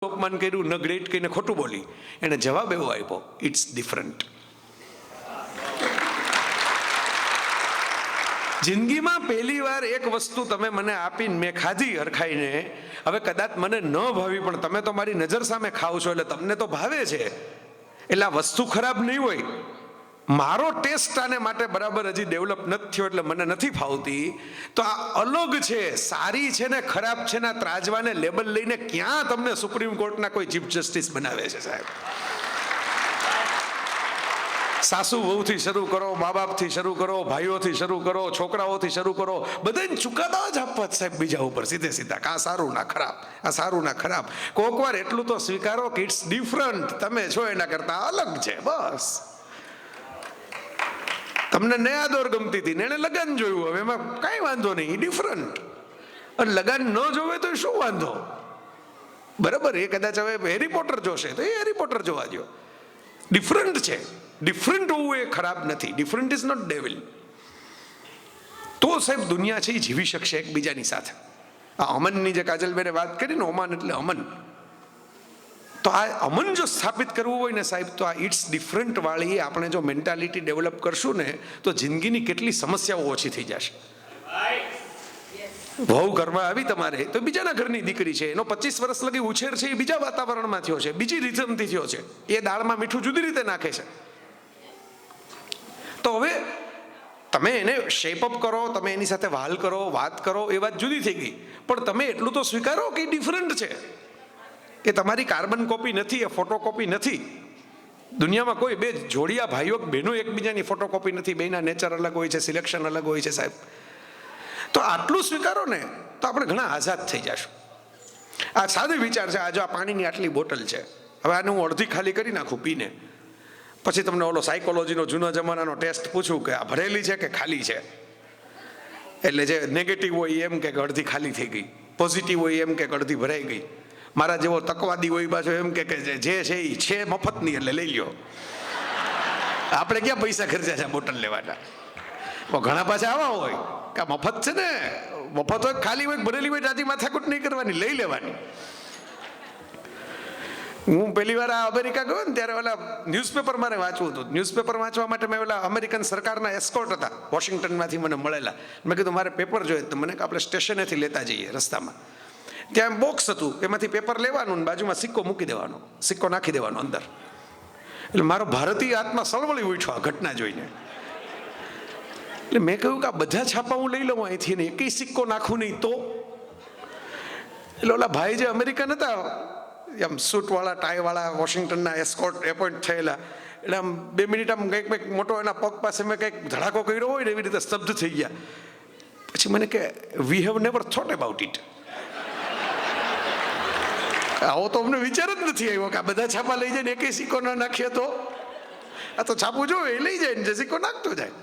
અપમાન કર્યું, ન ગ્રેટ કહીને ખોટું બોલી. એને જવાબ એવો આપ્યો, ઇટ્સ ડિફરન્ટ. જિંદગીમાં પહેલી વાર એક વસ્તુ તમે મને આપીને મેં ખાધી હરખાઈને, હવે કદાચ મને ન ભાવી પણ તમે તો મારી નજર સામે ખાવ છો એટલે તમને તો ભાવે છે, એટલે આ વસ્તુ ખરાબ નહીં હોય. મારો ટેસ્ટ આને માટે બરાબર હજી ડેવલપ નથી થયો એટલે મને નથી ફાવતી. તો આ અલગ છે, સારી છે ને ખરાબ છે ને ત્રાજવાને લેબલ લઈને ક્યાં તમને સુપ્રીમ કોર્ટના કોઈ ચીફ જસ્ટિસ બનાવે છે સાહેબ? સાસુ વહુથી શરૂ કરો, મા બાપથી શરૂ કરો, ભાઈઓથી શરૂ કરો, છોકરાઓથી શરૂ કરો, બધાને ચુકાદા જ આપવા જ સાહેબ બીજા ઉપર સીધે સીધા. આ સારું ના ખરાબ, આ સારું ના ખરાબ. કોક વાર એટલું તો સ્વીકારો કે ઇટ્સ ડિફરન્ટ, તમે છો એના કરતા અલગ છે. બસ તમને નયા દોર ગમતી હતી ને એને લગન જોયું, હવે એમાં કાંઈ વાંધો નહીં, ડિફરન્ટ. અને લગન ન જોવે તો શું વાંધો? બરાબર, એ કદાચ હવે હેરી પોટર જોશે તો એ હેરી પોટર જોવા દો. ડિફરન્ટ છે. ડિફરન્ટ હોવું એ ખરાબ નથી. Different is not devil. તો સાહેબ દુનિયા છે એ જીવી શકશે એકબીજાની સાથે. આ અમનની જે કાજલબેને વાત કરી ને, ઓમાન એટલે અમન, તો આ અમન જો સ્થાપિત કરવું હોય ને સાહેબ, તો આ ઇટ્સ ડિફરન્ટ વાળી આપણે જો મેન્ટાલિટી ડેવલપ કરશું ને, તો જિંદગીની કેટલી સમસ્યાઓ ઓછી થઈ જશે. વહુ ઘરમાં આવી તમારે તો બીજાના ઘરની દીકરી છે, એનો 25 વર્ષ લગી ઉછેર છે એ બીજા વાતાવરણમાં થયો છે, બીજી રીતમથી થયો છે, એ દાળમાં મીઠું જુદી રીતે નાખે છે. તો હવે તમે એને શેપઅપ કરો, તમે એની સાથે વહાલ કરો, વાત કરો, એ વાત જુદી થઈ ગઈ. પણ તમે એટલું તો સ્વીકારો કે ડિફરન્ટ છે, એ તમારી કાર્બન કોપી નથી, એ ફોટો કોપી નથી. દુનિયામાં કોઈ બે જોડિયા ભાઈઓ બહેનો એકબીજાની ફોટો કોપી નથી, બેના નેચર અલગ હોય છે, સિલેક્શન અલગ હોય છે સાહેબ. તો આટલું સ્વીકારો ને તો આપણે ઘણા આઝાદ થઈ જશું. આ સાદો વિચાર છે. આ જો આ પાણીની આટલી બોટલ છે, હવે આને હું અડધી ખાલી કરી નાખું પીને, પછી તમને ઓલો સાયકોલોજીનો જૂના જમાનાનો ટેસ્ટ પૂછું કે આ ભરેલી છે કે ખાલી છે, એટલે જે નેગેટિવ હોય એમ કે અડધી ખાલી થઈ ગઈ, પોઝિટિવ હોય એમ કે અડધી ભરાઈ ગઈ. મારા જેવો તકવાદી હોય પાછો એમ કે જે છે એ છે મફતની એટલે લઈ લ્યો. આપણે ક્યાં પૈસા ખર્ચ્યા છે બોટલ લેવાના? ઘણા પાછા આવા હોય કે મફત છે ને, મફત હોય ખાલી હોય ભરેલી હોય રાજી માથાકૂટ નહીં કરવાની, લઈ લેવાની. હું પહેલી વાર આ અમેરિકા ગયો ને ત્યારે ઓલા ન્યૂઝપેપર મારે વાંચવું હતું. ન્યૂઝપેપર વાંચવા માટે મેં ઓલા અમેરિકન સરકારના એસ્કોર્ટ હતા, વોશિંગ્ટનમાંથી મને મળેલા. મેં કીધું મારે પેપર જોઈએ, તો મને કે આપણે સ્ટેશનેથી લેતા જઈએ રસ્તામાં. ત્યાં બોક્સ હતું, એમાંથી પેપર લેવાનું ને બાજુમાં સિક્કો મૂકી દેવાનો, સિક્કો નાખી દેવાનો અંદર. એટલે મારો ભારતીય આત્મા સળવળી ઉઠ્યો આ ઘટના જોઈને. એટલે મેં કહ્યું કે આ બધા છાપા હું લઈ લઉં અહીંથી ને એકેય સિક્કો નાખું નહીં તો? એટલે ઓલા ભાઈ જે અમેરિકન હતા, આમ સૂટવાળા ટાઈવાળા વોશિંગ્ટનના એસ્કોર્ટ એપોઇન્ટ થયેલા, એટલે આમ 2 મિનિટ આમ કંઈક મોટો એના પગ પાસે મેં કંઈક ધડાકો કર્યો હોય ને એવી રીતે સ્તબ્ધ થઈ ગયા. પછી મને કે we have never thought about it. આવો તો અમને વિચાર જ નથી આવ્યો કે આ બધા છાપા લઈ જાય ને એકેય સિક્કો ના નાખીએ તો? આ તો છાપું જોવે એ લઈ જાય ને જે સિક્કો નાખતો જાય.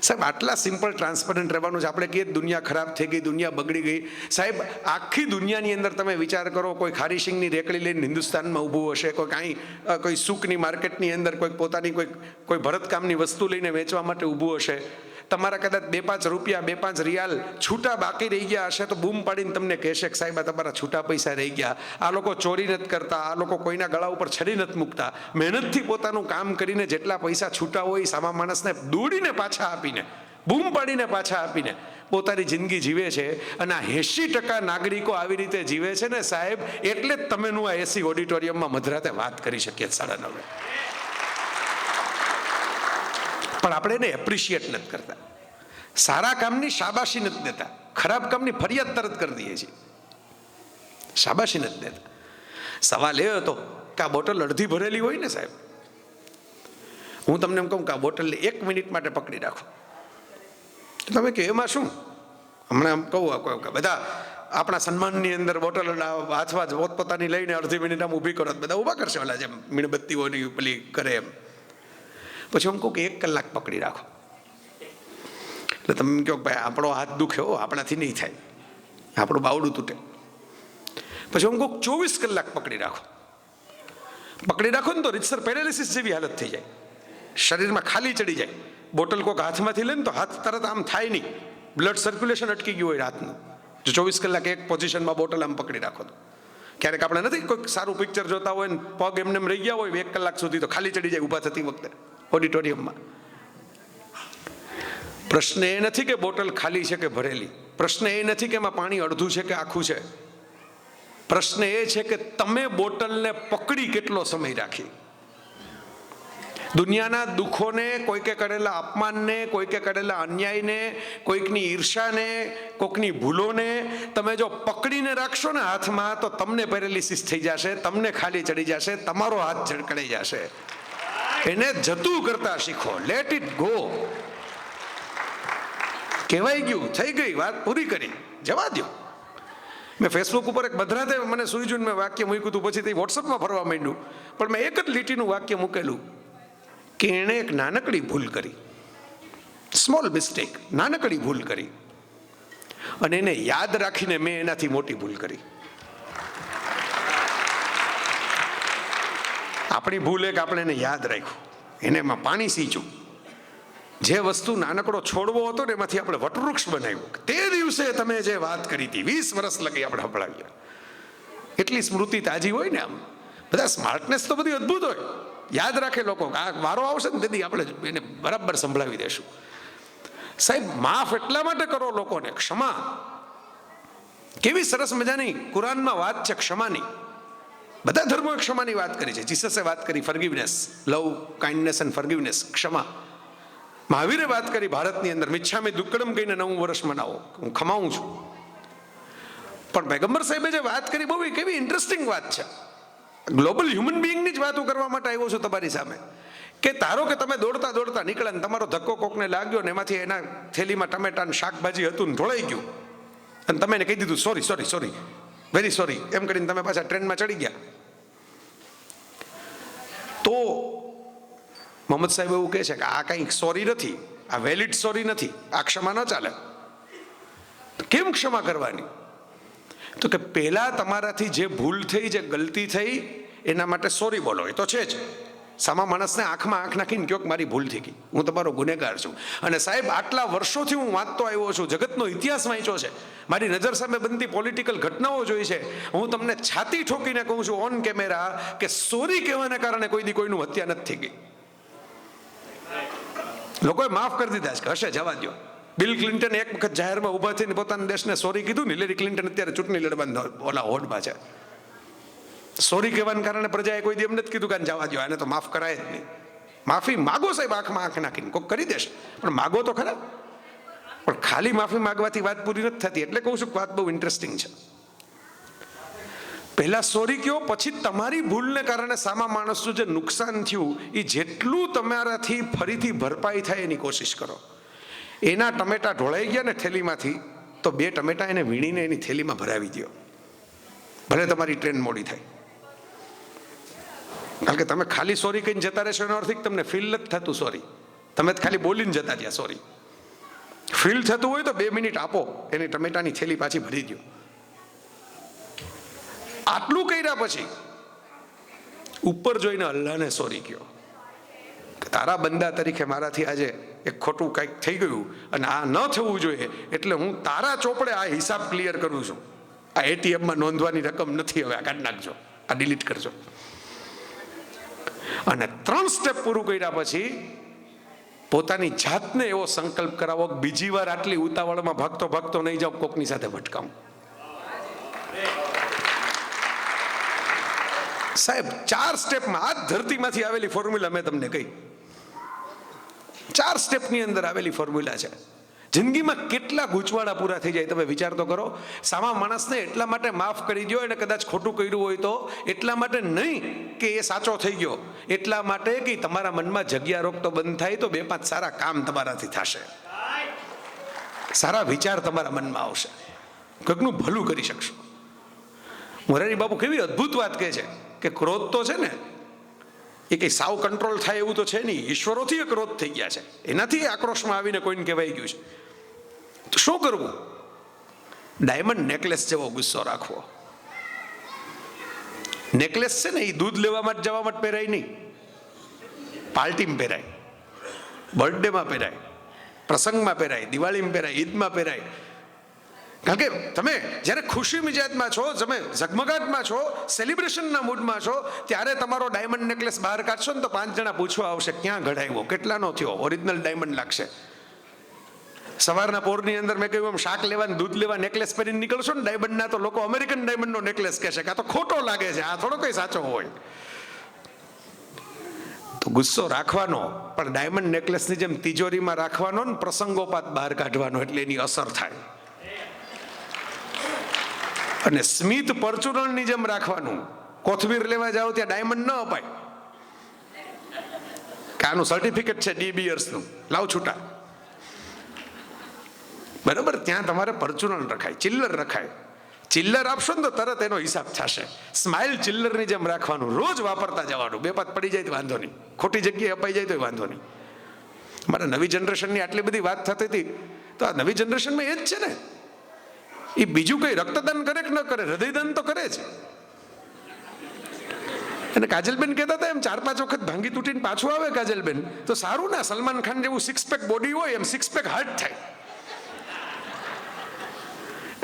સાહેબ આટલા સિમ્પલ ટ્રાન્સપરન્ટ રહેવાનું છે. આપણે કહીએ દુનિયા ખરાબ થઈ ગઈ, દુનિયા બગડી ગઈ. સાહેબ આખી દુનિયાની અંદર તમે વિચાર કરો, કોઈ ખારીશિંગની રેકડી લઈને હિન્દુસ્તાનમાં ઊભું હશે, કોઈ કાંઈ કોઈ સૂકની માર્કેટની અંદર કોઈ પોતાની કોઈ ભરતકામની વસ્તુ લઈને વેચવા માટે ઊભું હશે. તમારા કદાચ 2-5 રૂપિયા 2-5 રિયાલ છૂટા બાકી રહી ગયા હશે તો બૂમ પાડીને તમને કહેશે કે સાહેબ આ તમારા છૂટા પૈસા રહી ગયા. આ લોકો ચોરી નથી કરતા, આ લોકો કોઈના ગળા ઉપર છરી નથી મૂકતા, મહેનતથી પોતાનું કામ કરીને જેટલા પૈસા છૂટા હોય સામા માણસને દોડીને પાછા આપીને, બૂમ પાડીને પાછા આપીને પોતાની જિંદગી જીવે છે. અને આ 80% નાગરિકો આવી રીતે જીવે છે ને સાહેબ, એટલે જ તમે આ એસી ઓડિટોરિયમમાં મધરાતે વાત કરી શકીએ 9:30. પણ આપણે એને એપ્રિશિએટ નથી કરતા, સારા કામની શાબાશી નથી દેતા, ખરાબ કામની ફરિયાદ તરત કરી દઈએ છીએ, શાબાશી નથી દેતા. સવાલ એ હતો કે આ બોટલ અડધી ભરેલી હોય ને સાહેબ, હું તમને એમ કહું કે આ બોટલને 1 મિનિટ માટે પકડી રાખો, તમે કે એમાં શું? હમણાં એમ કહું કે બધા આપણા સન્માનની અંદર બોટલ હાથમાં પોતપોતાની લઈને અડધી મિનિટ આમ ઊભી કરો, બધા ઊભા કરશે ઓલા જેમ મીણબત્તીઓની પેલી કરે એમ. પછી હું કહું કે 1 કલાક પકડી રાખો. એટલે તમે કહો ભાઈ આપણો હાથ દુખે, આપણાથી નહીં થાય, આપણું બાવડું તૂટે. પછી હું કહું 24 કલાક પકડી રાખો. પકડી રાખો ને તો રીતસર પેરાલિસિસ જેવી હાલત થઈ જાય, શરીરમાં ખાલી ચડી જાય. બોટલ કોઈક હાથમાંથી લે ને તો હાથ તરત આમ થાય નહીં, બ્લડ સર્ક્યુલેશન અટકી ગયું હોય હાથનું. જો 24 કલાક એક પોઝિશનમાં બોટલ આમ પકડી રાખો તો ક્યારેક આપણે નથી કોઈ સારું પિક્ચર જોતા હોય ને પગ એમને રહી ગયા હોય 1 કલાક સુધી તો ખાલી ચડી જાય ઊભા થતી વખતે ઓડિટોરિયમમાં. પ્રશ્ન એ નથી કે બોટલ ખાલી છે કે ભરેલી, પ્રશ્ન એ નથી કે એમાં પાણી અડધું છે કે આખું છે, પ્રશ્ન એ છે કે તમે બોટલને પકડી કેટલો સમય રાખી. દુનિયાના દુઃખોને, કોઈકે કરેલા અપમાનને, કોઈકે કરેલા અન્યાયને, કોઈકની ઈર્ષાને, કોઈકની ભૂલોને તમે જો પકડીને રાખશો ને હાથમાં તો તમને પેરેલિસિસ થઈ જશે, તમને ખાલી ચડી જશે, તમારો હાથ ઝડકડાઈ જશે. એને જતું કરતા શીખો. Let it go. કહેવાય ગયું, થઈ ગઈ વાત, પૂરી કરી, જવા દો. મેં ફેસબુક ઉપર એક બધરાતે મને સુઈજુન મેં વાક્ય મૂક્યું હતું, પછી તે વોટ્સઅપમાં ફરવા માંડ્યું, પણ મેં એક જ લીટીનું વાક્ય મૂકેલું કે એણે એક નાનકડી ભૂલ કરી, સ્મોલ મિસ્ટેક, નાનકડી ભૂલ કરી, અને એને યાદ રાખીને મેં એનાથી મોટી ભૂલ કરી. આપણી ભૂલ એક આપણે એને યાદ રાખ્યું, એને એમાં પાણી સીંચ્યું. જે વસ્તુ નાનકડો છોડવો હતો ને એમાંથી આપણે વટવૃક્ષ બનાવ્યું. તે દિવસે તમે જે વાત કરી હતી 20 વર્ષ લગી આપણે સંભળાવ્યા. એટલી સ્મૃતિ તાજી હોય ને, આમ બધા સ્માર્ટનેસ તો બધી અદભુત હોય, યાદ રાખે લોકો. આ વારો આવશે ને તેથી આપણે એને બરાબર સંભળાવી દેશું. સાહેબ, માફ એટલા માટે કરો લોકોને, ક્ષમા. કેવી સરસ મજાની કુરાનમાં વાત છે ક્ષમાની. બધા ધર્મોએ ક્ષમાની વાત કરી છે. જીસસે વાત કરી ફર્ગિવનેસ, લવ, કાઇન્ડનેસ એન્ડ ફર્ગિવનેસ, ક્ષમા. મહાવીરે વાત કરી ભારતની અંદર, મિચ્છામી દુક્કડમ કહીને 9 વર્ષ મનાવો, હું ખમાવું છું. પણ પૈગંબર સાહેબે જે વાત કરી બહુ કેવી ઇન્ટરેસ્ટિંગ વાત છે. ગ્લોબલ હ્યુમન બિઈંગની જ વાતો કરવા માટે આવ્યો છું તમારી સામે. કે ધારો કે તમે દોડતા દોડતા નીકળ્યા ને તમારો ધક્કો કોકને લાગ્યો ને એમાંથી એના થેલીમાં ટમેટા ને શાકભાજી હતું ને ઢોળાઈ ગયું, અને તમે એને કહી દીધું sorry sorry sorry, very sorry, એમ કરીને તમે પાછા ટ્રેનમાં ચડી ગયા, તો મોહમ્મદ સાહેબ એવું કહે છે કે આ કંઈક સોરી નથી, આ વેલિડ સોરી નથી, આ ક્ષમા ન ચાલે. કેમ ક્ષમા કરવાની? તો કે પહેલા તમારાથી જે ભૂલ થઈ, જે ગલતી થઈ, એના માટે સોરી બોલો. એ તો છે જ. સામા માણસને આંખમાં આંખ નાખીને કહો કે મારી ભૂલ થઈ ગઈ, હું તમારો ગુનેગાર છું. અને સાહેબ, આટલા વર્ષોથી હું વાંચતો આવ્યો છું, જગતનો ઇતિહાસ વાંચ્યો છે, મારી નજર સામે બનતી પોલિટિકલ ઘટનાઓ જોઈ છે. હું તમને છાતી ઠોકીને કહું છું ઓન કેમેરા કે સોરી કહેવાને કારણે કોઈ દી કોઈનું હત્યા નથી થઈ ગઈ. લોકોએ માફ કરી દીધા છે કે હશે, જવા દો. બિલ ક્લિન્ટન એક વખત જાહેરમાં ઊભા થઈને પોતાના દેશને સોરી કીધું. હિલેરી ક્લિન્ટન અત્યારે ચૂંટણી લડવા ઓલા હોડમાં છે. સોરી કહેવાને કારણે પ્રજાએ કોઈ દી એમ નથી કીધું કે જવા દો, આને તો માફ કરાય જ નહીં. માફી માગો સાહેબ, આંખમાં આંખ નાખીને કોઈક કરી દેશે, પણ માગો તો ખરા. પણ ખાલી માફી માગવાથી વાત પૂરી નથી થતી. એટલે કહું છું કે વાત બહુ ઇન્ટરેસ્ટિંગ છે. પહેલા સોરી કહો, પછી તમારી ભૂલને કારણે સામા માણસનું જે નુકસાન થયું એ જેટલું તમારાથી ફરીથી ભરપાઈ થાય એની કોશિશ કરો. એના ટમેટા ઢોળાઈ ગયા ને થેલીમાંથી, તો 2 ટમેટા એને વીણીને એની થેલીમાં ભરાવી દો, ભલે તમારી ટ્રેન મોડી થાય. કારણ કે તમે ખાલી સોરી કહીને જતા રહેશો એનો અર્થ તમને ફીલ નથી થતું સોરી, તમે ખાલી બોલીને જતા રહ્યા સોરી. ફીલ થતું હોય તો 2 મિનિટ આપો, એની ટમેટાની થેલી પાછી ભરી દો. આટલું કર્યા પછી ઉપર જોઈને અલ્લાહને સોરી કહો કે તારા બંદા તરીકે મારાથી આજે એક ખોટું કંઈક થઈ ગયું અને આ ન થવું જોઈએ, એટલે હું તારા ચોપડે આ હિસાબ ક્લિયર કરું છું. આ એટીએમમાં નોંધવાની રકમ નથી, હવે આ કાઢી નાખજો, આ ડિલીટ કરજો. અને 3 સ્ટેપ પૂરું કર્યા પછી પોતાની જાતને એવો સંકલ્પ કરાવો કે બીજી વાર આટલી ઉતાવળમાં ભાગતો ભાગતો નહીં જાવ, કોકની સાથે ભટકાવું. સાહેબ, 4 સ્ટેપમાં આ ધરતીમાંથી આવેલી ફોર્મ્યુલા મેં તમને કહી. 4 સ્ટેપની અંદર આવેલી ફોર્મ્યુલા છે. જિંદગીમાં કેટલા ગૂંચવાડા પૂરા થઈ જાય તમે વિચાર તો કરો. સામા માણસને એટલા માટે માફ કરી દો, એને કદાચ ખોટું કર્યું હોય તો, એટલા માટે નહીં કે એ સાચો થઈ ગયો, એટલા માટે કે તમારા મનમાં જગ્યા રોકતો બંધ થાય તો 2-5 સારા કામ તમારાથી થશે, સારા વિચાર તમારા મનમાં આવશે, કંઈકનું ભલું કરી શકશો. મોરારી બાપુ કેવી અદ્ભુત વાત કહે છે કે ક્રોધ તો છે ને એ કંઈ સાવ કંટ્રોલ થાય એવું તો છે નહીં. ઈશ્વરોથી એ ક્રોધ થઈ ગયા છે, એનાથી આક્રોશમાં આવીને કોઈને કહેવાય ગયું છે. તો શું કરવું? ડાયમંડ નેકલેસ જેવો ગુસ્સો રાખવો. નેકલેસ છે ને એ દૂધ લેવા માટે જવા માટે પહેરાય નહીં, પાર્ટીમાં પહેરાય, બર્થડેમાં પહેરાય, પ્રસંગમાં પહેરાય, દિવાળીમાં પહેરાય, ઈદમાં પહેરાય. કારણ કે તમે જ્યારે ખુશી મિજાજમાં છો, તમે ઝગમગાટમાં છો, સેલિબ્રેશનના મૂડમાં છો, ત્યારે તમારો ડાયમંડ નેકલેસ બહાર કાઢશો ને તો 5 જણા પૂછવા આવશે ક્યાં ઘડાવ્યો, કેટલાનો થયો, ઓરિજિનલ ડાયમંડ લાગશે. સવારના પોરની અંદર મેં કહ્યું એમ શાક લેવા દૂધ લેવા નેકલેસ પહેરીને નીકળશો ને ડાયમંડના, તો લોકો અમેરિકન ડાયમંડનો નેકલેસ કહેશે કે આ તો ખોટો લાગે છે, આ થોડો કઈ સાચો હોય. તો ગુસ્સો રાખવાનો, પણ ડાયમંડ નેકલેસની જેમ તિજોરીમાં રાખવાનો ને પ્રસંગોપાત બહાર કાઢવાનો, એટલે એની અસર થાય. અને સ્મિત પરચુરણની જેમ રાખવાનું. કોથમીર લેવા જાઓ ત્યાં ડાયમંડ ન અપાય કે આનું સર્ટિફિકેટ છે ડી બિયર્સનું, લાવ છૂટા. બરાબર, ત્યાં તમારે પરચુરણ રખાય, ચિલ્લર રખાય. ચિલ્લર આપશો ને તો તરત એનો હિસાબ થશે. સ્માઇલ ચિલ્લરની જેમ રાખવાનું, રોજ વાપરતા જવાનું. 2 પાત પડી જાય તો વાંધો નહીં, ખોટી જગ્યાએ અપાઈ જાય તો વાંધો નહીં. મારા નવી જનરેશનની આટલી બધી વાત થતી હતી, તો આ નવી જનરેશનમાં એ જ છે ને, એ બીજું કઈ રક્તદાન કરે કે ન કરે, હૃદયદાન તો કરે છે. અને કાજલબેન કહેતા હતા એમ 4-5 વખત ભાંગી તૂટીને પાછું આવે કાજલબેન, તો સારું ના, સલમાન ખાન જેવું 6 પેક બોડી હોય એમ 6 પેક હાર્ટ થાય.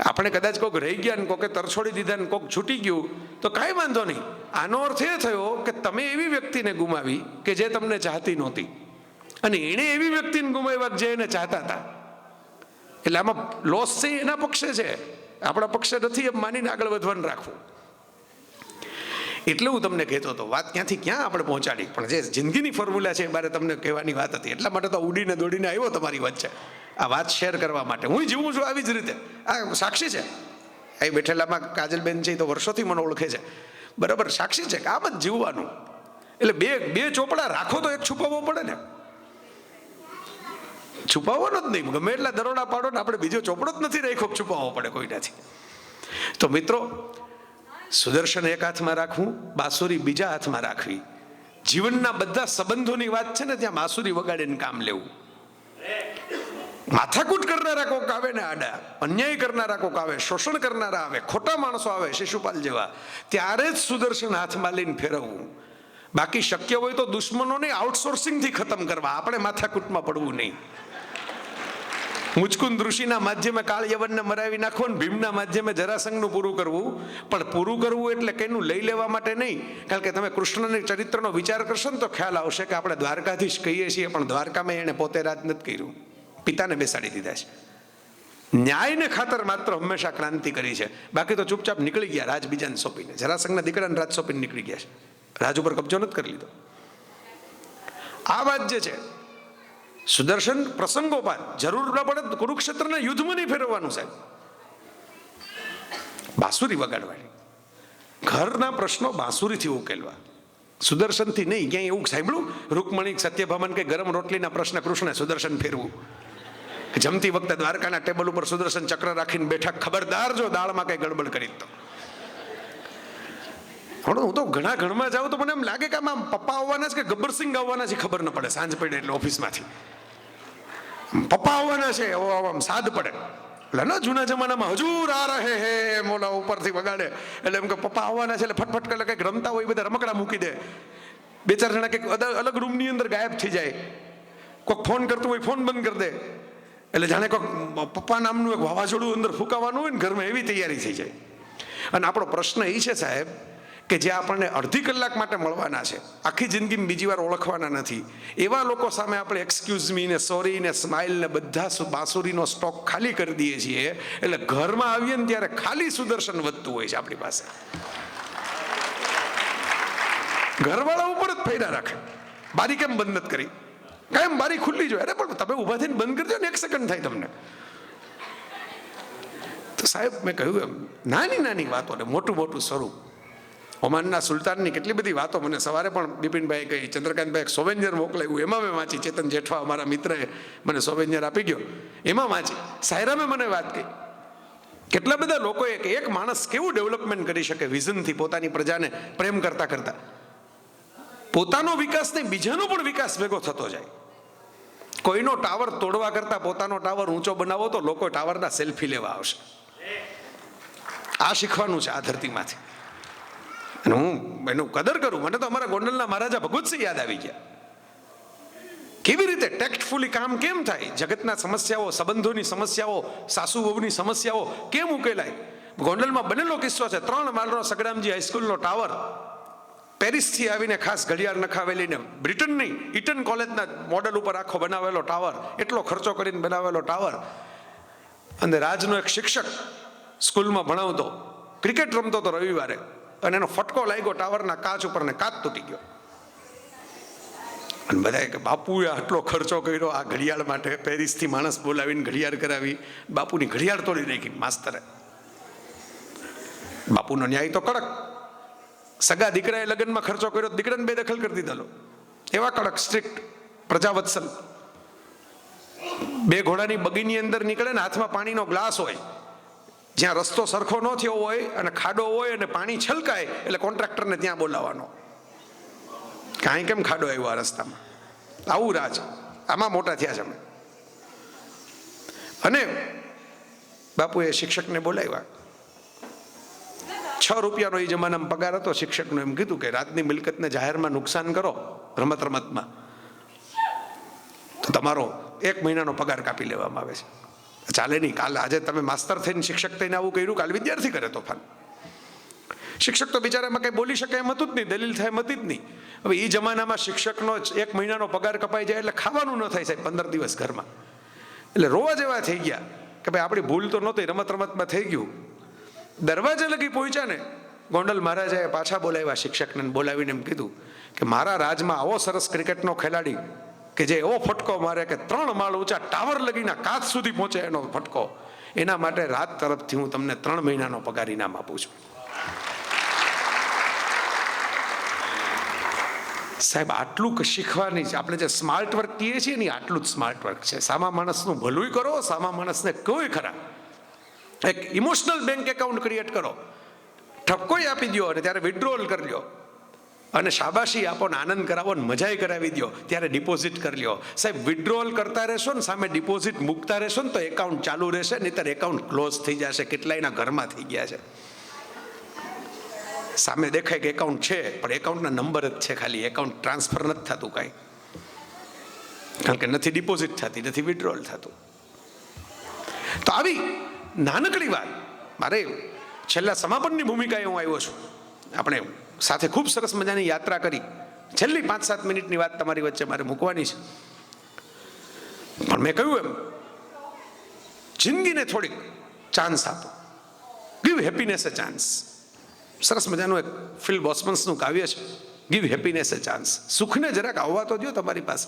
આપણે કદાચ કોઈક રહી ગયા ને કોકે તરછોડી દીધા ને કોક છૂટી ગયું તો કાંઈ વાંધો નહીં. આનો અર્થ એ થયો કે તમે એવી વ્યક્તિને ગુમાવી કે જે તમને ચાહતી નહોતી, અને એણે એવી વ્યક્તિને ગુમાવ્યા જે એને ચાહતા હતા. એટલે આમાં લોસ છે એના પક્ષે છે, આપણા પક્ષે નથી એમ માનીને આગળ વધવાનું રાખવું. એટલે હું તમને કહેતો હતો, વાત ક્યાંથી ક્યાં આપણે પહોંચાડી, પણ જે જિંદગીની ફોર્મ્યુલા છે એ બારે તમને કહેવાની વાત હતી. એટલા માટે તો ઉડીને દોડીને આવ્યો તમારી વચ્ચે આ વાત શેર કરવા માટે. હું જીવું છું આવી જ રીતે. આ સાક્ષી છે, એ બેઠેલામાં કાજલબેન છે, તો વર્ષોથી મને ઓળખે છે, બરાબર, સાક્ષી છે કે આમ જ જીવવાનું. એટલે બે ચોપડા રાખો તો એક છુપાવવો પડે ને, છુપાવવાનો જ નહીં. ગમે એટલા દરોડા પાડો ને, આપણે બીજો ચોપડો જ નથી રાખ્યો, છુપાવવો પડે કોઈનાથી. તો મિત્રો, સુદર્શન એક હાથમાં રાખવું, બાંસુરી બીજા હાથમાં રાખવી. જીવનના બધા સંબંધોની વાત છે ને, ત્યાં બાંસુરી વગાડીને કામ લેવું. માથાકૂટ કરનારા કોક આવે ને આડા, અન્યાય કરનારા કોક આવે, શોષણ કરનારા આવે, ખોટા માણસો આવે શિશુપાલ જેવા, ત્યારે જ સુદર્શન હાથમાં લઈને ફેરવવું. બાકી શક્ય હોય તો દુશ્મનોને આઉટસોર્સિંગથી ખતમ કરવા, આપણે માથાકૂટમાં પડવું નહીં. મુચકુંદ ઋષિના માધ્યમે કાળ યવનને મરાવી નાખવો ને ભીમના માધ્યમે જરાસંઘનું પૂરું કરવું. પણ પૂરું કરવું એટલે કેનું લઈ લેવા માટે નહીં. કારણ કે તમે કૃષ્ણના ચરિત્રનો વિચાર કરશો ને તો ખ્યાલ આવશે કે આપણે દ્વારકાધીશ કહીએ છીએ, પણ દ્વારકામાં એને પોતે રાજ નથી કર્યું, પિતાને બેસાડી દીધા છે. ન્યાયને ખાતર માત્ર હંમેશા ક્રાંતિ કરી છે, બાકી તો ચૂપચાપ નીકળી ગયા રાજ બીજાને સોંપીને. જરાસંઘના દીકરાને રાજ સોંપીને નીકળી ગયા છે, રાજ ઉપર કબજો નથી કરી લીધો. આ વાત જે છે, સુદર્શન પ્રસંગોપાત જરૂર ન પડે કુરુક્ષેત્રના યુદ્ધમાં નહીં ફેરવવાનું સાહેબ, બાંસુરી વગાડવાની. ઘરના પ્રશ્નો બાંસુરીથી ઉકેલવા, સુદર્શનથી નહીં. ક્યાંય એવું સાંભળ્યું રૂકમણી સત્યભામન કે ગરમ રોટલીના પ્રશ્ન કૃષ્ણે સુદર્શન ફેરવું? જમતી વખતે દ્વારકાના ટેબલ ઉપર સુદર્શન ચક્ર રાખીને બેઠા, ખબરદાર જો દાળમાં કઈ ગડબડ કરી તો. હું તો ઘણા ઘરમાં જાઉં તો મને એમ લાગે કે આમાં પપ્પા આવવાના છે કે ગબ્બરસિંહ આવવાના છે, ખબર ન પડે. સાંજ પડે એટલે ઓફિસમાંથી પપ્પા આવવાના છે, આમ સાદ પડે. એટલે ના, જૂના જમાનામાં હજુર આ રહે હે મોલા ઉપરથી વગાડે, એટલે એમ કે પપ્પા આવવાના છે, એટલે ફટફટ કરે કંઈક રમતા હોય બધા રમકડા મૂકી દે. 2-4 જણા કંઈક અલગ રૂમની અંદર ગાયબ થઈ જાય. કોઈક ફોન કરતું હોય ફોન બંધ કરી દે, એટલે જાણે કોઈક પપ્પા નામનું એક વાવાઝોડું અંદર ફૂંકાવાનું હોય ને ઘરમાં, એવી તૈયારી થઈ જાય. અને આપણો પ્રશ્ન એ છે સાહેબ કે જે આપણને અડધી કલાક માટે મળવાના છે, આખી જિંદગીમાં બીજી વાર ઓળખવાના નથી, એવા લોકો સામે આપણે એક્સક્યુઝ મી ને સોરી ને સ્માઇલ ને બધા બાંસુરીનો સ્ટોક ખાલી કરી દઈએ છીએ. એટલે ઘરમાં આવીએ ને ત્યારે ખાલી સુદર્શન વધતું હોય છે આપણી પાસે. ઘરવાળા ઉપર જ ફેરા રાખે, બારી કેમ બંધ નથી કરી, કાયમ બારી ખુલ્લી જોઈએ. અરે પણ તમે ઊભા થઈને બંધ કરજો ને, 1 સેકન્ડ થાય તમને. તો સાહેબ મેં કહ્યું એમ, નાની નાની વાતોને મોટું મોટું સ્વરૂપ. ઓમાનના સુલતાનની કેટલી બધી વાતો મને સવારે પણ બિપિનભાઈ કહી, ચંદ્રકાંતભાઈ એક સોવેન્જર મોકલાવ્યું, એમાં મેં વાંચી. ચેતન જેઠવા અમારા મિત્રએ મને સોવેન્જર આપી ગયો, એમાં વાંચી. સાયરામે મને વાત કહી, કેટલા બધા લોકોએ કે એક માણસ કેવું ડેવલપમેન્ટ કરી શકે વિઝનથી, પોતાની પ્રજાને પ્રેમ કરતા કરતા. પોતાનો વિકાસ નહીં, બીજાનો પણ વિકાસ ભેગો થતો જાય. કોઈનો ટાવર તોડવા કરતા પોતાનો ટાવર ઊંચો બનાવો તો લોકો ટાવરના સેલ્ફી લેવા આવશે. આ શીખવાનું છે આ ધરતીમાંથી. અને હું એનું કદર કરું. મને તો અમારા ગોંડલના મહારાજા ભગવતસિંહ યાદ આવી ગયા. કેવી રીતે ટેક્ટફુલી કામ કેમ થાય, જગતના સમસ્યાઓ, સંબંધોની સમસ્યાઓ, સાસુ વહુની સમસ્યાઓ કેમ ઉકેલાય. ગોંડલમાં બનેલો કિસ્સો છે. 3 માળનો સગડામજી હાઈસ્કૂલનો ટાવર, પેરિસથી આવીને ખાસ ઘડિયાળ નખાવેલીને, બ્રિટનની ઇટન કોલેજના મોડલ ઉપર આખો બનાવેલો ટાવર, એટલો ખર્ચો કરીને બનાવેલો ટાવર. અને રાજનો એક શિક્ષક સ્કૂલમાં ભણાવતો, ક્રિકેટ રમતો હતો રવિવારે, અને એનો ફટકો લાગ્યો ટાવરના કાચ ઉપર ને કાચ તૂટી ગયો. અને બધાએ કે બાપુએ આટલો ખર્ચો કર્યો આ ઘડિયાળ માટે, પેરિસથી માણસ બોલાવીને ઘડિયાળ કરાવી, બાપુની ઘડિયાળ તોડી નાખી માસ્તરે. બાપુનો ન્યાય તો કડક. સગા દીકરાએ લગ્નમાં ખર્ચો કર્યો, દીકરાને બેદખલ કરી દીધેલો. એવા કડક, સ્ટ્રિક્ટ, પ્રજાવત્સલ. 2 ઘોડાની બગીની અંદર નીકળે ને હાથમાં પાણીનો ગ્લાસ હોય, જ્યાં રસ્તો સરખો ન થયો હોય અને ખાડો હોય અને પાણી છલકાય એટલે કોન્ટ્રાક્ટરને ત્યાં બોલાવવાનો. કાંઈ કેમ ખાડો આવ્યો આ રસ્તામાં? આવું રાજ. આમાં મોટા થયા છે અમે. અને બાપુએ શિક્ષકને બોલાવ્યા. 6 રૂપિયાનો એ જમાનામાં પગાર હતો શિક્ષકનો. એમ કીધું કે રાતની મિલકતને જાહેરમાં નુકસાન કરો રમતમાં તો તમારો 1 મહિનાનો પગાર કાપી લેવામાં આવે છે. ચાલે નહીં. કાલ આજે તમે માસ્તર થઈને શિક્ષક થઈને આવું કર્યું, કાલ વિદ્યાર્થી કરે તોફાન. શિક્ષક તો બિચારામાં કંઈ બોલી શકે એમ હતું જ નહીં, દલીલ થાય એમ હતી જ નહીં. હવે એ જમાનામાં શિક્ષકનો 1 મહિનાનો પગાર કપાઈ જાય એટલે ખાવાનું ન થાય સાહેબ 15 દિવસ ઘરમાં. એટલે રોવા જેવા થઈ ગયા કે ભાઈ આપણી ભૂલ તો નહોતી, રમતમાં થઈ ગયું. દરવાજે લગી પહોંચ્યા ને ગોંડલ મહારાજાએ પાછા બોલાવ્યા શિક્ષકને, બોલાવીને એમ કીધું કે મારા રાજમાં આવો સરસ ક્રિકેટનો ખેલાડી કે જે એવો ફટકો મારે કે 3 માળ ઊંચા ટાવર લગીના કાચ સુધી પહોંચે એનો ફટકો, એના માટે રાજ તરફથી હું તમને 3 મહિનાનો પગાર ઇનામ આપું છું. સાહેબ આટલું શીખવાની છે. આપણે જે સ્માર્ટ વર્ક કહીએ છીએ ને આટલું જ સ્માર્ટ વર્ક છે. સામા માણસનું ભલું કરો, સામા માણસને કોઈ ખરા. એક ઇમોશનલ બેંક એકાઉન્ટ ક્રિએટ કરો, ઠપકોઈ આપી દો અને ત્યારે વિડ્રોલ કરી લો, અને શાબાશી આપો ને આનંદ કરાવો ને મજાઈ કરાવી દો, ત્યારે ડિપોઝિટ કરી લો. સાહેબ વિડ્રોલ કરતા રહેશો ને સામે ડિપોઝિટ મૂકતા રહેશો ને તો એકાઉન્ટ ચાલુ રહેશે, નહીંતર એકાઉન્ટ ક્લોઝ થઈ જશે. કેટલાયના ઘરમાં થઈ ગયા છે. સામે દેખાય કે એકાઉન્ટ છે પણ એકાઉન્ટના નંબર જ છે ખાલી, એકાઉન્ટ ટ્રાન્સફર નથી થતું કાંઈ, કારણ કે નથી ડિપોઝિટ થતી, નથી વિડ્રોલ થતું. તો આવી નાનકડી વાત, મારે છેલ્લા સમાપનની ભૂમિકાએ હું આવ્યો છું. આપણે સાથે ખૂબ સરસ મજાની યાત્રા કરી. છેલ્લી 5-7 મિનિટની વાત તમારી વચ્ચે મારે મૂકવાની છે. પણ મેં કહ્યું એમ, જિંદગીને થોડીક ચાન્સ આપો. ગીવ હેપીનેસ એ ચાન્સ. સરસ મજાનું એક ફિલ બોસમન્સનું કાવ્ય છે, ગીવ હેપીનેસ એ ચાન્સ. સુખને જરાક આવવા તો દો તમારી પાસે.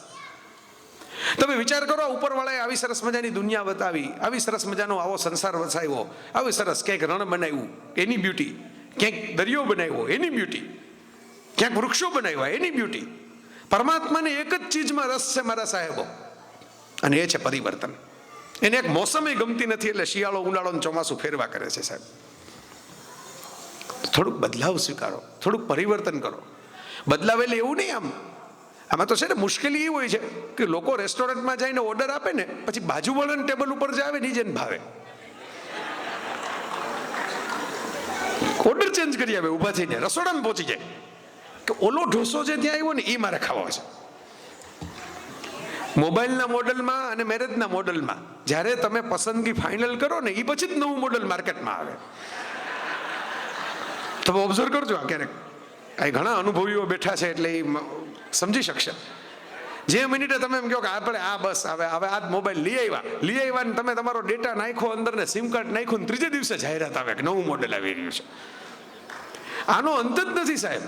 તમે વિચાર કરો, ઉપરવાળાએ આવી સરસ મજાની દુનિયા બતાવી, આવી સરસ મજાનો આવો સંસાર વસાવ્યો, આવી સરસ ક્યાંક રણ બનાવ્યું એની બ્યુટી, ક્યાંક દરિયો બનાવ્યો એની બ્યુટી, ક્યાંક વૃક્ષો બનાવ્યા એની બ્યુટી. પરમાત્માને એક જ ચીજમાં રસ છે મારા સાહેબો, અને એ છે પરિવર્તન. એને એક મોસમે ગમતી નથી એટલે શિયાળો, ઉનાળો ને ચોમાસું ફેરવા કરે છે સાહેબ. થોડુંક બદલાવ સ્વીકારો, થોડુંક પરિવર્તન કરો. બદલાવેલી એવું નહીં, આમાં તો છે ને મુશ્કેલી એ હોય છે કે લોકો રેસ્ટોરન્ટમાં જઈને ઓર્ડર આપે ને પછી બાજુવાળાના ટેબલ ઉપર જ આવે ને જેને ભાવે ઓર્ડર ચેન્જ કરી આવે, ઊભા થઈને રસોડામાં પહોંચી જાય કે ઓલો ઢોસો જે ત્યાં આવ્યો ને એ મારે ખાવો છે. મોબાઈલના મોડલમાં અને મેરેજના મોડલમાં જ્યારે તમે પસંદગી ફાઇનલ કરો ને એ પછી જ નવું મોડલ માર્કેટમાં આવે. તમે ઓબ્ઝર્વ કરજો. આ ક્યારેક આ ઘણા અનુભવીઓ બેઠા છે એટલે એ સમજી શકશે. જે મિનિટે તમે એમ કહો કે આપણે આ બસ હવે આ મોબાઈલ લઈ આવ્યા ને તમે તમારો ડેટા નાખો અંદર ને સિમ કાર્ડ નાખ્યું ને 3જે દિવસે જાહેરાત આવે કે નવું મોડેલ આવી રહ્યું છે. આનો અંત જ નથી સાહેબ.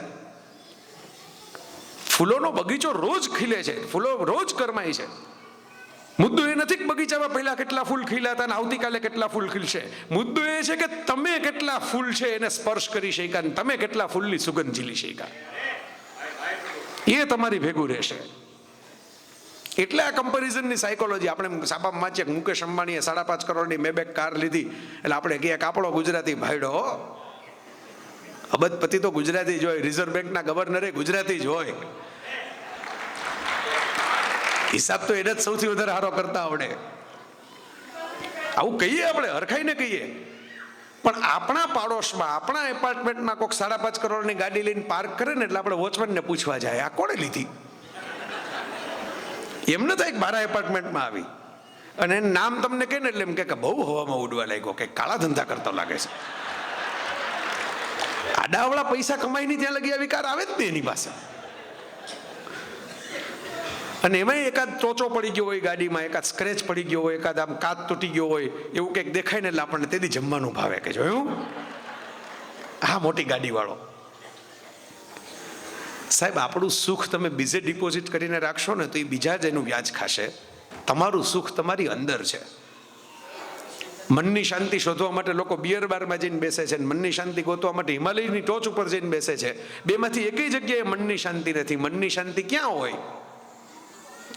ફૂલોનો બગીચો રોજ ખીલે છે, ફૂલો રોજ કરમાય છે. મુદ્દો એ નથી કે બગીચામાં પહેલા કેટલા ફૂલ ખીલ્યા હતા અને આવતીકાલે કેટલા ફૂલ ખીલશે. મુદ્દો એ છે કે તમે કેટલા ફૂલ છે એને સ્પર્શ કરી શક્યા અને તમે કેટલા ફૂલની સુગંધ ઝીલી શક્યા, એ તમારી ભેગું રહેશે. એટલે આ કમ્પેરિઝનની સાયકોલોજી. આપણે સાપામાં વાંચીએ મુકેશ અંબાણીએ 5.5 કરોડની મેબેક કાર લીધી એટલે આપણે કહીએ આપણો ગુજરાતી ભાઈડો. અબજપતિ તો ગુજરાતી જ હોય, રિઝર્વ બેંકના ગવર્નરે ગુજરાતી જ હોય. હિસાબ તો એને જ સૌથી વધારે સારો કરતા આવડે. આવું કહીએ આપણે, હરખાઈને કહીએ, પણ આપણા પાડોશમાં આપણા એપાર્ટમેન્ટમાં કોઈક 5.5 કરોડની ગાડી લઈને પાર્ક કરે ને એટલે આપણે વોચમેનને પૂછવા જાય આ કોણે લીધી. એમ ન થાય કે મારા એપાર્ટમેન્ટમાં આવી અને નામ તમને કહે ને એટલે એમ કે બહુ હવામાં ઉડવા લાગ્યો, કે કાળા ધંધા કરતો લાગે છે. આડાવડા પૈસા કમાઈને ત્યાં લગી આવી કાર આવે જ ને એની પાસે. અને એમાં એકાદ ચોચો પડી ગયો હોય ગાડીમાં, એકાદ સ્ક્રેચ પડી ગયો હોય, એકાદ આમ કાચ તૂટી ગયો હોય, એવું કંઈક દેખાય ને એટલે આપણને તેથી જમવાનું ભાવે કે જોયું હા મોટી ગાડી વાળો. સાહેબ આપણું સુખ તમે બીજે ડિપોઝિટ કરીને રાખશો ને તો એ બીજા જ એનું વ્યાજ ખાશે. તમારું સુખ તમારી અંદર છે. મનની શાંતિ શોધવા માટે લોકો બિયર બારમાં જઈને બેસે છે, મનની શાંતિ ગોતવા માટે હિમાલયની ટોચ ઉપર જઈને બેસે છે. બેમાંથી એકેય જગ્યાએ મનની શાંતિ નથી. મનની શાંતિ ક્યાં હોય?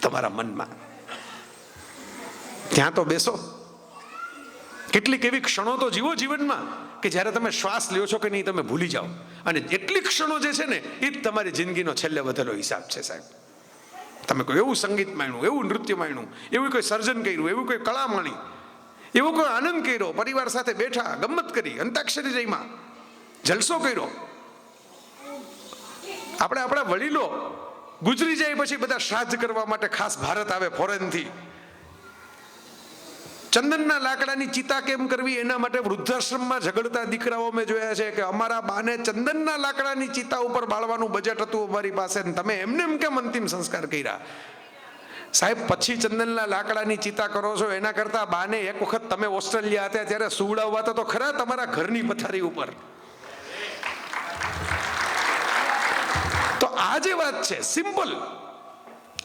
તમારા મનમાં. ત્યાં તો બેસો. કેટલીક એવી ક્ષણો તો જીવો જીવનમાં કે જ્યારે તમે શ્વાસ લ્યો છો કે નહીં તમે ભૂલી જાઓ. અને એટલી ક્ષણો જે છે ને એ જ તમારી જિંદગીનો છેલ્લે વધેલો હિસાબ છે સાહેબ. તમે કોઈ એવું સંગીત માણ્યું, એવું નૃત્ય માણ્યું, એવું કોઈ સર્જન કર્યું, એવું કોઈ કળા માણી, એવો કોઈ આનંદ કર્યો, પરિવાર સાથે બેઠા, ગમત કરી, અંતાક્ષરી રમ્યા, જલસો કર્યો. આપણે આપણા વડીલો ગુજરી જાય પછી બધા શ્રાદ્ધ કરવા માટે ખાસ ભારત આવે ફોરેનથી. ચંદનના લાકડાની ચિતા કેમ કરવી એના માટે વૃદ્ધાશ્રમમાં ઝઘડતા દીકરાઓ મેં જોયા છે કે અમારા બાને ચંદનના લાકડાની ચિતા ઉપર બાળવાનું બજેટ હતું અમારી પાસે, તમે એમને એમ કેમ અંતિમ સંસ્કાર કર્યા? સાહેબ પછી ચંદનના લાકડાની ચિતા કરો છો એના કરતા બાને એક વખત તમે ઓસ્ટ્રેલિયા હતા ત્યારે સુવડાવવા તો ખરા તમારા ઘરની પથારી ઉપર. તો આ જે વાત છે સિમ્પલ,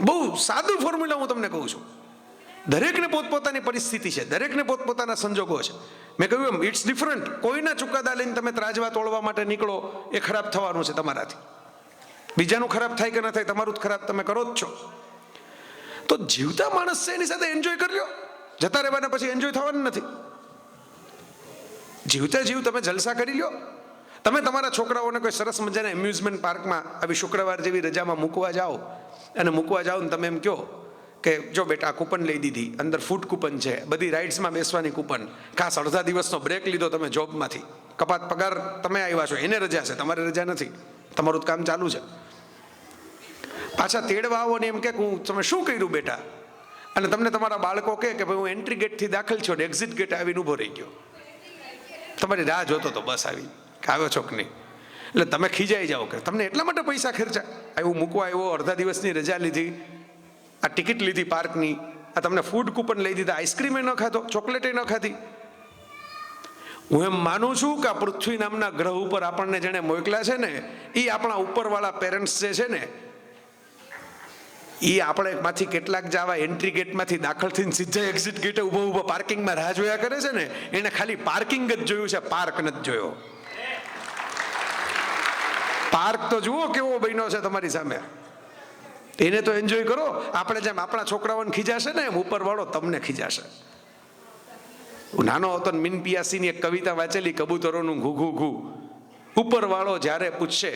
બહુ સાદું ફોર્મ્યુલા હું તમને કહું છું. દરેકને પોતપોતાની પરિસ્થિતિ છે, દરેકને પોતપોતાના સંજોગો છે. મેં કહ્યું એમ ઇટ્સ ડિફરન્ટ. કોઈના ચુકાદા લઈને તમે ત્રાજવા તોડવા માટે નીકળો એ ખરાબ થવાનું છે તમારાથી. બીજાનું ખરાબ થાય કે ન થાય, તમારું જ ખરાબ તમે કરો જ છો. તો જીવતા માણસ છે એની સાથે એન્જોય કરી લો. જતા રહેવાના પછી એન્જોય થવાનું નથી. જીવતા જીવ તમે જલસા કરી લો. તમે તમારા છોકરાઓને કોઈ સરસ મજાના એમ્યુઝમેન્ટ પાર્કમાં આવી શુક્રવાર જેવી રજામાં મૂકવા જાઓ અને મૂકવા જાઓ ને તમે એમ કહો કે જો બેટા કૂપન લઈ દીધી, અંદર ફૂડ કૂપન છે, બધી રાઇડ્સમાં બેસવાની કૂપન, ખાસ અડધા દિવસનો બ્રેક લીધો તમે જોબમાંથી, કપાત પગાર તમે આવ્યા છો એને રજા છે, તમારે રજા નથી, તમારું જ કામ ચાલુ છે. પાછા તેડવા આવો ને એમ કે હું તમે શું કર્યું બેટા, અને તમને તમારા બાળકો કહે કે ભાઈ હું એન્ટ્રી ગેટથી દાખલ છું ને એક્ઝિટ ગેટ આવીને ઊભો રહી ગયો, તમારી રાહ જોતો તો બસ આવી કે આવ્યો છો કે નહીં. એટલે તમે ખીજાઈ જાઓ કે તમને એટલા માટે પૈસા ખર્ચા, આવ્યું મૂકવા આવ્યો, અડધા દિવસની રજા લીધી, આ ટિકિટ લીધી પાર્કની, આ તમને ફૂડ કૂપન લઈ દીધા, આઈસ્ક્રીમે ન ખાધો, ચોકલેટે ન ખાધી. હું એમ માનું છું કે આ પૃથ્વી નામના ગ્રહ ઉપર આપણને જેણે મોકલ્યા છે ને એ આપણા ઉપરવાળા પેરેન્ટ્સ જે છે ને એ આપણે માંથી કેટલાક જ આવા એન્ટ્રી ગેટમાંથી દાખલ થઈને સીધા એક્ઝિટ ગેટે ઊભો ઊભો પાર્કિંગમાં રાહ જોયા કરે છે ને એને ખાલી પાર્કિંગ જ જોયું છે, પાર્ક નથી જોયો. પાર્ક તો જુઓ કેવો બન્યો છે તમારી સામે, એને તો એન્જોય કરો. આપણે જેમ આપણા છોકરાઓને ખીજાશે ને એમ ઉપરવાળો તમને ખીજાશે. હું નાનો હતો ને મિન પિયાસીની એક કવિતા વાંચેલી, કબૂતરોનું ઘૂ ઘૂ ઘૂ. ઉપરવાળો જ્યારે પૂછશે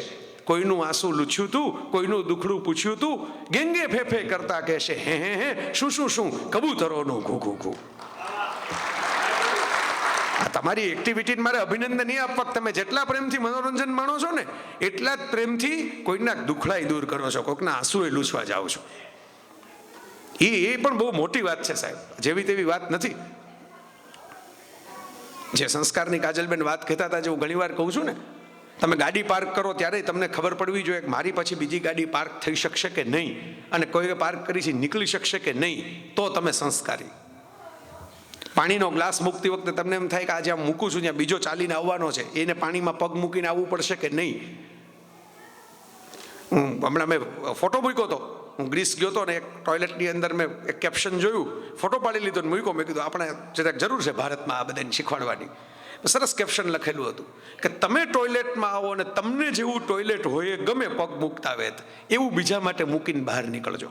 કોઈનું આંસુ લૂછ્યું તું, કોઈનું દુખડું પૂછ્યું તું, ગેંગે ફેફે કરતા કહેશે હે હે હે શું શું શું, કબૂતરોનું ઘૂ ઘૂ ઘૂ. આ તમારી એક્ટિવિટીને મારે અભિનંદન નહીં આપવા, તમે જેટલા પ્રેમથી મનોરંજન માણો છો ને એટલા જ પ્રેમથી કોઈના દુખડાઈ દૂર કરો છો, કોઈકના આંસુ એ લૂછવા જાઓ છો. એ પણ બહુ મોટી વાત છે સાહેબ, જેવી તેવી વાત નથી. જે સંસ્કારની કાજલબેન વાત કહેતા હતા, જે હું ઘણી વાર કહું છું ને, તમે ગાડી પાર્ક કરો ત્યારે તમને ખબર પડવી જોઈએ કે મારી પછી બીજી ગાડી પાર્ક થઈ શકશે કે નહીં, અને કોઈ પાર્ક કરી છે નીકળી શકશે કે નહીં, તો તમે સંસ્કારી. પાણીનો ગ્લાસ મૂકતી વખતે તમને એમ થાય કે આજે આમ મૂકું છું ત્યાં બીજો ચાલીને આવવાનો છે, એને પાણીમાં પગ મૂકીને આવવું પડશે કે નહીં. હમણાં મેં ફોટો મૂક્યો હતો, હું ગ્રીસ ગયો હતો ને એક ટોયલેટની અંદર મેં એક કેપ્શન જોયું, ફોટો પાડી લીધો ને મૂક્યો. મેં કીધું આપણે જરાક જરૂર છે ભારતમાં આ બધાને શીખવાડવાની. સરસ કેપ્શન લખેલું હતું કે તમે ટોયલેટમાં આવો અને તમને જેવું ટોયલેટ હોય એ ગમે પગ મૂકતા વેત એવું બીજા માટે મૂકીને બહાર નીકળજો.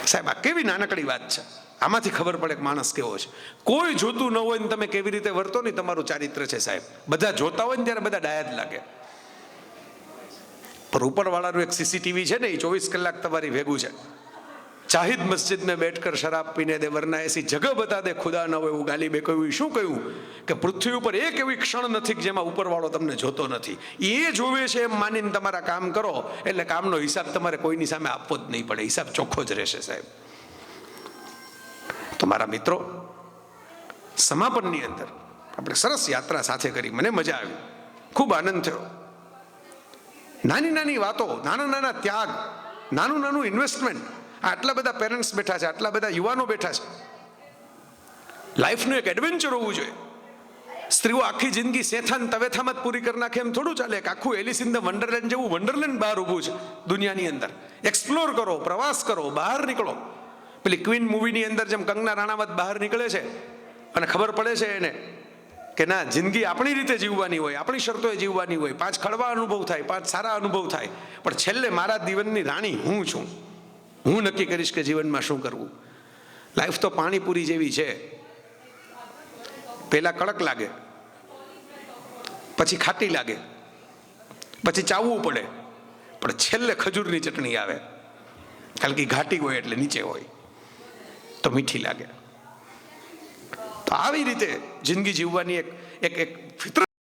સાહેબ આ કેવી નાનકડી વાત છે, આમાંથી ખબર પડે કે માણસ કેવો છે. કોઈ જોતું ન હોય ને તમે કેવી રીતે વર્તો ને તમારું ચારિત્ર છે સાહેબ. બધા જોતા હોય ને ત્યારે બધા ડાયા જ લાગે, પણ ઉપરવાળાનું એક સીસીટીવી છે ને એ 24 કલાક તમારી ભેગું છે. ચાહિદ મસ્જિદ में बैठकर शराब पीने दे वरना ऐसी जगह बता दे खुदा न હોય એવું ગાલીબે કહ્યું. શું કહ્યું કે પૃથ્વી ઉપર એક એવી ક્ષણ નથી કે જેમાં ઉપરવાળો તમને જોતો નથી. એ જોવે છે એમ માનીને તમારા કામ કરો એટલે કામનો હિસાબ તમારે કોઈની સામે આપવો જ નહીં પડે. હિસાબ ચોખ્ખો જ રહેશે સાહેબ. તો મારા મિત્રો, સમાપનની અંદર આપણે સરસ યાત્રા સાથે કરી, મને મજા આવી, ખૂબ આનંદ થયો. નાની નાની વાતો, નાના નાના ત્યાગ, નાનું નાનું ઇન્વેસ્ટમેન્ટ. આટલા બધા પેરેન્ટ્સ બેઠા છે, આટલા બધા યુવાનો બેઠા છે. લાઈફનું એક એડવેન્ચર હોવું જોઈએ. સ્ત્રીઓ આખી જિંદગી સેથાન તવેથામાં જ પૂરી કરી નાખે એમ થોડું ચાલે. એક આખું એલિસ ઇન ધ વન્ડરલેન્ડ જેવું વન્ડરલેન્ડ બહાર ઊભું છે દુનિયાની અંદર. એક્સપ્લોર કરો, પ્રવાસ કરો, બહાર નીકળો. પેલી ક્વીન મૂવીની અંદર જેમ કંગના રાણાવત બહાર નીકળે છે અને ખબર પડે છે એને કે ના, જિંદગી આપણી રીતે જીવવાની હોય, આપણી શરતોએ જીવવાની હોય. 5 કડવા અનુભવ થાય, 5 સારા અનુભવ થાય, પણ છેલ્લે મારા જીવનની રાણી હું છું. હું નક્કી કરીશ કે જીવનમાં શું કરવું. લાઈફ તો પાણીપુરી જેવી છે. પહેલા કડક લાગે, પછી ખાટી લાગે, પછી ચાવવું પડે, પણ છેલ્લે ખજૂરની ચટણી આવે. કારણ કે ઘાટી હોય એટલે નીચે હોય તો મીઠી લાગે. તો આવી રીતે જિંદગી જીવવાની એક ફિતરત